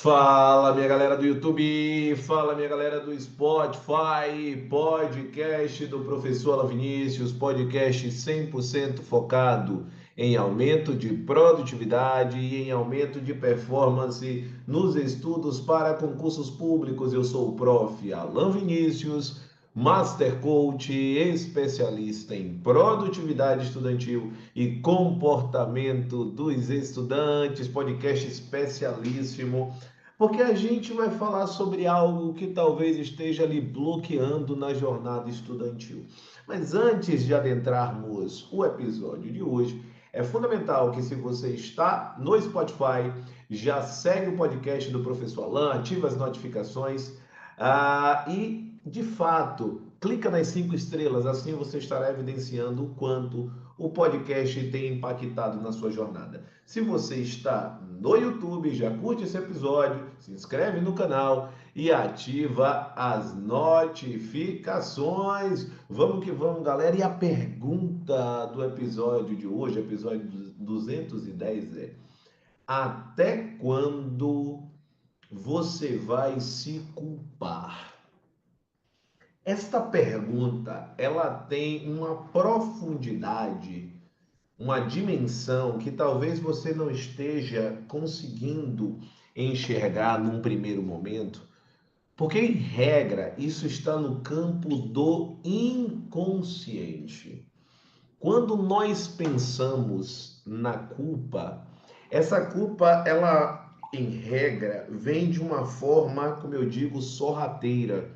Fala, minha galera do YouTube, fala, minha galera do Spotify, podcast do professor Alan Vinícius, podcast 100% focado em aumento de produtividade e em aumento de performance nos estudos para concursos públicos. Eu sou o prof. Alan Vinícius, Master Coach, especialista em produtividade estudantil e comportamento dos estudantes, podcast especialíssimo, porque a gente vai falar sobre algo que talvez esteja ali bloqueando na jornada estudantil. Mas antes de adentrarmos o episódio de hoje, é fundamental que, se você está no Spotify, já segue o podcast do Professor Alan, ativa as notificações e, de fato, clica nas 5 estrelas, assim você estará evidenciando o quanto o podcast tem impactado na sua jornada. Se você está no YouTube, já curte esse episódio, se inscreve no canal e ativa as notificações. Vamos que vamos, galera. E a pergunta do episódio de hoje, episódio 210, é: até quando você vai se culpar? Esta pergunta, ela tem uma profundidade, uma dimensão que talvez você não esteja conseguindo enxergar num primeiro momento, porque, em regra, isso está no campo do inconsciente. Quando nós pensamos na culpa, essa culpa, ela, em regra, vem de uma forma, como eu digo, sorrateira.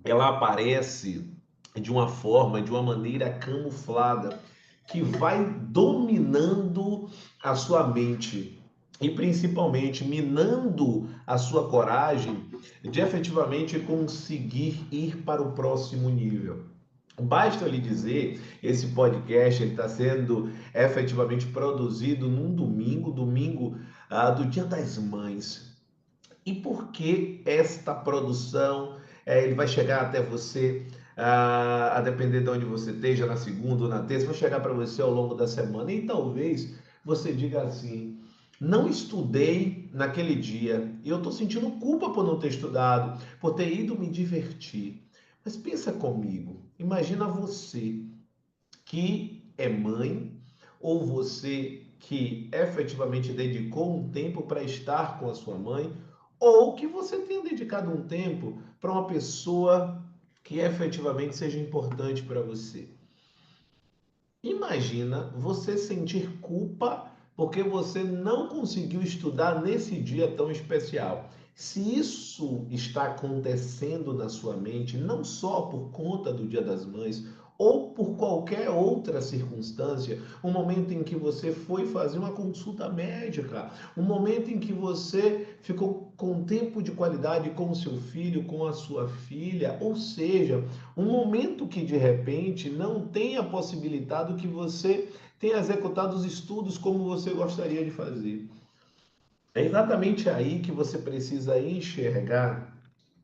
Ela aparece de uma forma, de uma maneira camuflada, que vai dominando a sua mente e principalmente minando a sua coragem de efetivamente conseguir ir para o próximo nível. Basta eu lhe dizer, esse podcast está sendo efetivamente produzido num domingo do Dia das Mães. E por que esta produção ele vai chegar até você, a depender de onde você esteja, na segunda ou na terça, vai chegar para você ao longo da semana. E talvez você diga assim: não estudei naquele dia e eu estou sentindo culpa por não ter estudado, por ter ido me divertir. Mas pensa comigo, imagina você que é mãe, ou você que efetivamente dedicou um tempo para estar com a sua mãe, ou que você tenha dedicado um tempo para uma pessoa que efetivamente seja importante para você. Imagina você sentir culpa porque você não conseguiu estudar nesse dia tão especial. Se isso está acontecendo na sua mente, não só por conta do Dia das Mães, ou por qualquer outra circunstância, um momento em que você foi fazer uma consulta médica, um momento em que você ficou com tempo de qualidade com o seu filho, com a sua filha, ou seja, um momento que de repente não tenha possibilitado que você tenha executado os estudos como você gostaria de fazer. É exatamente aí que você precisa enxergar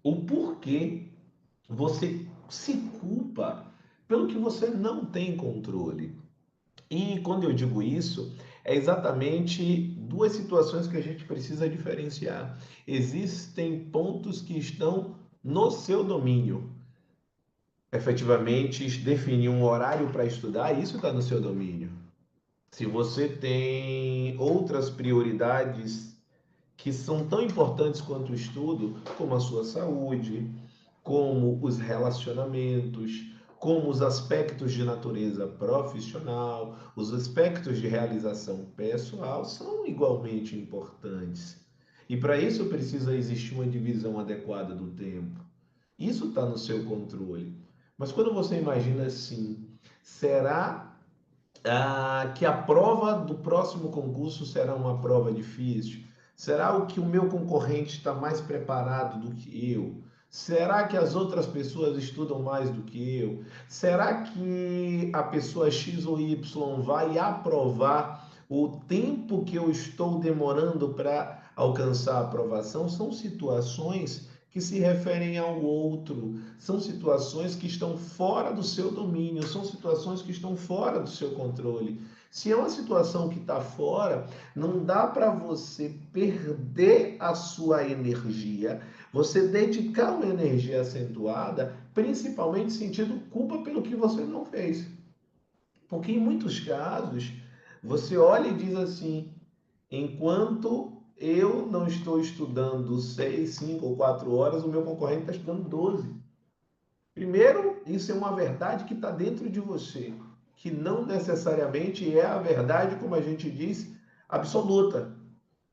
o porquê você se culpa pelo que você não tem controle. E quando eu digo isso, é exatamente duas situações que a gente precisa diferenciar. Existem pontos que estão no seu domínio. Efetivamente, definir um horário para estudar, isso está no seu domínio. Se você tem outras prioridades que são tão importantes quanto o estudo, como a sua saúde, como os relacionamentos, como os aspectos de natureza profissional, os aspectos de realização pessoal, são igualmente importantes. E para isso precisa existir uma divisão adequada do tempo. Isso está no seu controle. Mas quando você imagina assim, será que a prova do próximo concurso será uma prova difícil? Será o que o meu concorrente está mais preparado do que eu? Será que as outras pessoas estudam mais do que eu? Será que a pessoa X ou Y vai aprovar o tempo que eu estou demorando para alcançar a aprovação? São situações que se referem ao outro, são situações que estão fora do seu domínio, são situações que estão fora do seu controle. Se é uma situação que está fora, não dá para você perder a sua energia, você dedicar uma energia acentuada, principalmente sentindo culpa pelo que você não fez. Porque em muitos casos, você olha e diz assim: enquanto eu não estou estudando 6, 5 ou 4 horas, o meu concorrente está estudando 12. Primeiro, isso é uma verdade que está dentro de você, que não necessariamente é a verdade, como a gente diz, absoluta,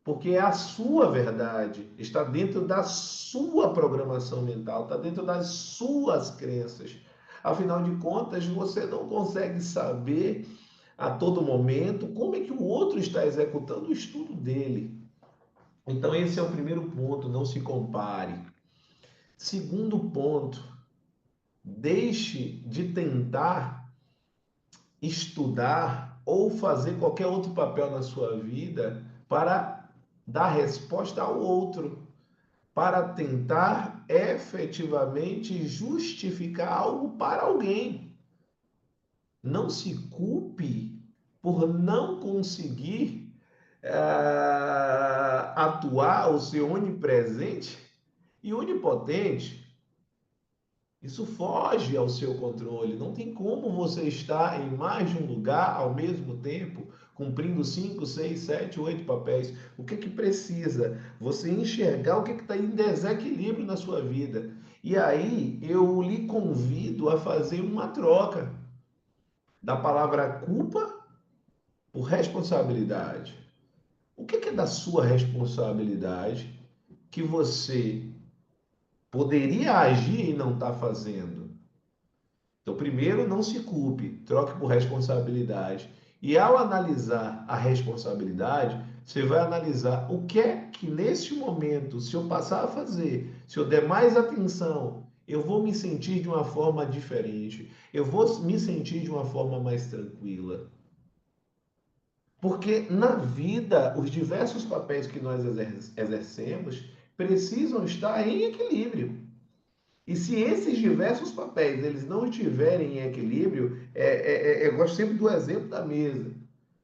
porque é a sua verdade, está dentro da sua programação mental, está dentro das suas crenças. Afinal de contas, você não consegue saber a todo momento como é que o outro está executando o estudo dele. Então, esse é o primeiro ponto, não se compare. Segundo ponto, deixe de tentar estudar ou fazer qualquer outro papel na sua vida para dar resposta ao outro, para tentar efetivamente justificar algo para alguém. Não se culpe por não conseguir atuar ou ser onipresente e onipotente. Isso foge ao seu controle. Não tem como você estar em mais de um lugar ao mesmo tempo, cumprindo 5, 6, 7, 8 papéis. O que é que precisa? Você enxergar o que está em desequilíbrio na sua vida. E aí eu lhe convido a fazer uma troca da palavra culpa por responsabilidade. O que é da sua responsabilidade que você poderia agir e não está fazendo? Então, primeiro, não se culpe, troque por responsabilidade. E ao analisar a responsabilidade, você vai analisar o que é que neste momento, se eu passar a fazer, se eu der mais atenção, eu vou me sentir de uma forma diferente, eu vou me sentir de uma forma mais tranquila. Porque na vida, os diversos papéis que nós exercemos precisam estar em equilíbrio. E se esses diversos papéis eles não estiverem em equilíbrio, eu gosto sempre do exemplo da mesa.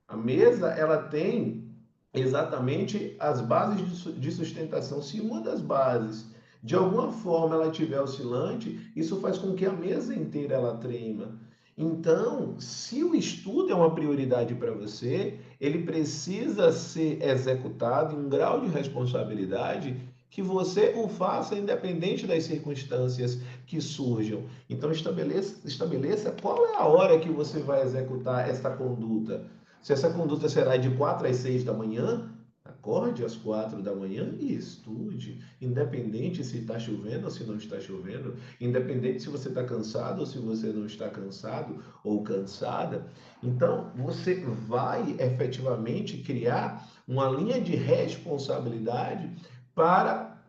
A mesa ela tem exatamente as bases de sustentação. Se uma das bases de alguma forma ela estiver oscilante, isso faz com que a mesa inteira ela trema. Então, se o estudo é uma prioridade para você, ele precisa ser executado em um grau de responsabilidade que você o faça independente das circunstâncias que surjam. Então, estabeleça qual é a hora que você vai executar essa conduta. Se essa conduta será de 4 às 6 da manhã, acorde às 4 da manhã e estude, independente se está chovendo ou se não está chovendo, independente se você está cansado ou se você não está cansado ou cansada. Então, você vai efetivamente criar uma linha de responsabilidade para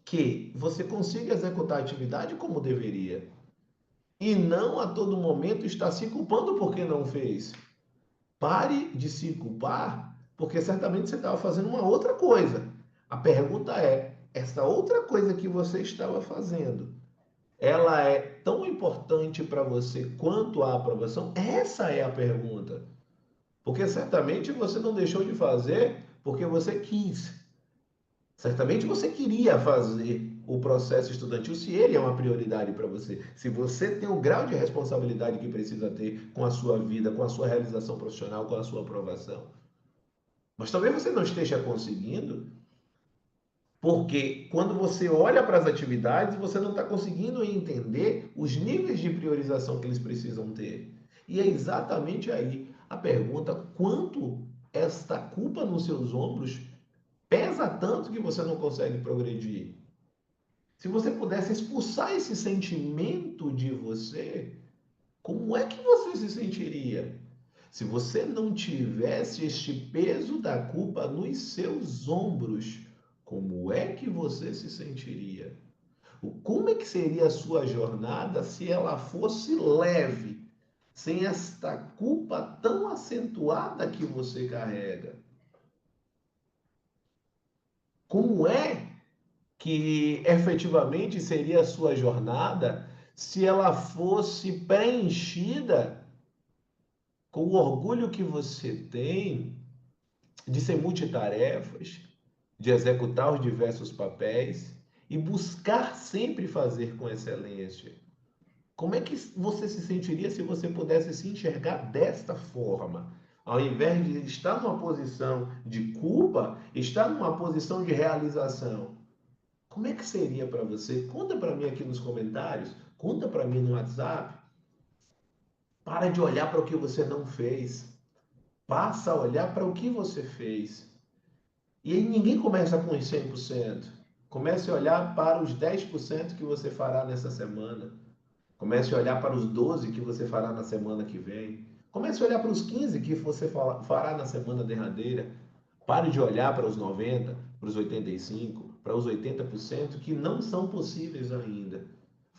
que você consiga executar a atividade como deveria. E não a todo momento estar se culpando porque não fez. Pare de se culpar, porque certamente você estava fazendo uma outra coisa. A pergunta é: essa outra coisa que você estava fazendo, ela é tão importante para você quanto a aprovação? Essa é a pergunta. Porque certamente você não deixou de fazer porque você quis. Certamente você queria fazer o processo estudantil se ele é uma prioridade para você. Se você tem o grau de responsabilidade que precisa ter com a sua vida, com a sua realização profissional, com a sua aprovação. Mas talvez você não esteja conseguindo, porque quando você olha para as atividades, você não está conseguindo entender os níveis de priorização que eles precisam ter. E é exatamente aí a pergunta: quanto esta culpa nos seus ombros pesa tanto que você não consegue progredir? Se você pudesse expulsar esse sentimento de você, como é que você se sentiria? Se você não tivesse este peso da culpa nos seus ombros, como é que você se sentiria? Como é que seria a sua jornada se ela fosse leve, sem esta culpa tão acentuada que você carrega? Como é que efetivamente seria a sua jornada se ela fosse preenchida com o orgulho que você tem de ser multitarefas, de executar os diversos papéis e buscar sempre fazer com excelência. Como é que você se sentiria se você pudesse se enxergar desta forma? Ao invés de estar numa posição de culpa, estar numa posição de realização. Como é que seria para você? Conta para mim aqui nos comentários, conta para mim no WhatsApp. Para de olhar para o que você não fez. Passa a olhar para o que você fez. E aí ninguém começa com os 100%. Comece a olhar para os 10% que você fará nessa semana. Comece a olhar para os 12 que você fará na semana que vem. Comece a olhar para os 15 que você fará na semana derradeira. Pare de olhar para os 90, para os 85, para os 80% que não são possíveis ainda.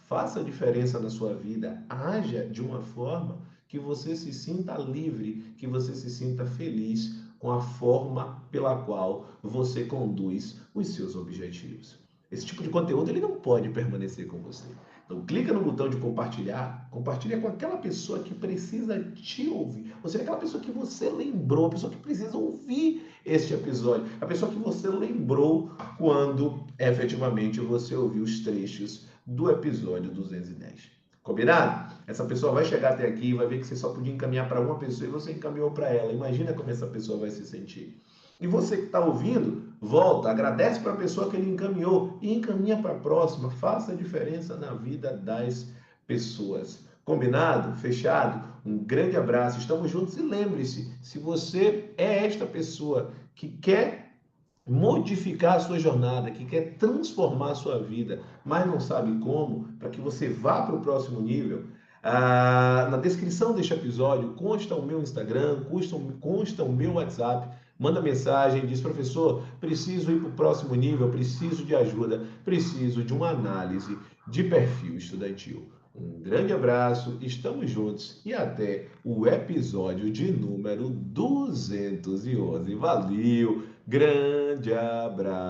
Faça a diferença na sua vida. Haja de uma forma que você se sinta livre, que você se sinta feliz com a forma pela qual você conduz os seus objetivos. Esse tipo de conteúdo ele não pode permanecer com você. Então clica no botão de compartilhar, compartilha com aquela pessoa que precisa te ouvir, ou seja, aquela pessoa que você lembrou, a pessoa que precisa ouvir este episódio, a pessoa que você lembrou quando efetivamente você ouviu os trechos do episódio 210. Combinado? Essa pessoa vai chegar até aqui e vai ver que você só podia encaminhar para uma pessoa e você encaminhou para ela. Imagina como essa pessoa vai se sentir. E você que está ouvindo, volta, agradece para a pessoa que ele encaminhou e encaminha para a próxima. Faça a diferença na vida das pessoas. Combinado? Fechado? Um grande abraço, estamos juntos e lembre-se, se você é esta pessoa que quer modificar a sua jornada, que quer transformar a sua vida, mas não sabe como, para que você vá para o próximo nível, na descrição deste episódio consta o meu Instagram, consta o meu WhatsApp. Manda mensagem, diz, professor, preciso ir para o próximo nível, preciso de ajuda, preciso de uma análise de perfil estudantil. Um grande abraço, estamos juntos e até o episódio de número 211. Valeu, grande abraço!